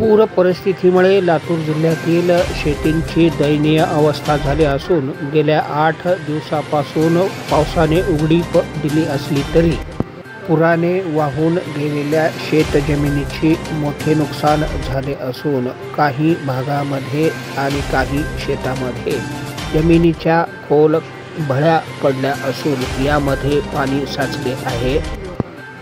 पूर परिस्थितीमुळे लातूर जिल्ह्यातील शेतींची दयनीय अवस्था झाली असून गेल्या 8 दिवसापासून पावसाने उघडीप दिली असली तरी पुराने वाहून गेलेल्या शेतजमिनीची मोठे नुकसान झाले असून काही भागामध्ये आणि काही शेतामध्ये जमिनीच्या खोल भळ्या पडल्या असून यामध्ये पाणी साचले आहे।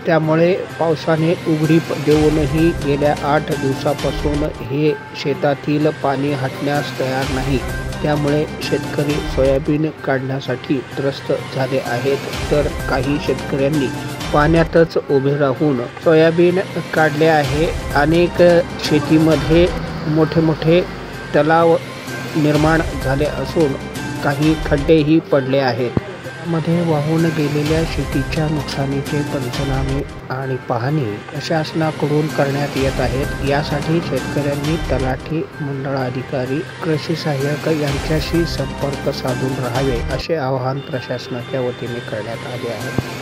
त्यामुळे पावसाने उघडीप देऊनही गेल्या 8 दिवसापासून हे शेतातील पाणी हटण्यास तयार नाही। त्यामुळे शेतकरी सोयाबीन काढण्यासाठी त्रस्त झाले आहेत, तर काही शेतकऱ्यांनी पाण्यातच उभे राहून सोयाबीन काढले आहे। अनेक शेतीमध्ये मोठे मोठे तलाव निर्माण झाले असून काही खड्डेही पडले आहेत। मध्ये वाहून गेलेल्या शेतीच्या नुकसानीचे पंचनामे आणि पाहणी प्रशासनाकडून करण्यात येत आहेत। यासाठी शेतकऱ्यांनी तलाठी, मंडळाधिकारी, कृषी सहाय्यक यांच्याशी संपर्क साधून राहावे असे आवाहन प्रशासनाच्या वतीने करण्यात आले आहे।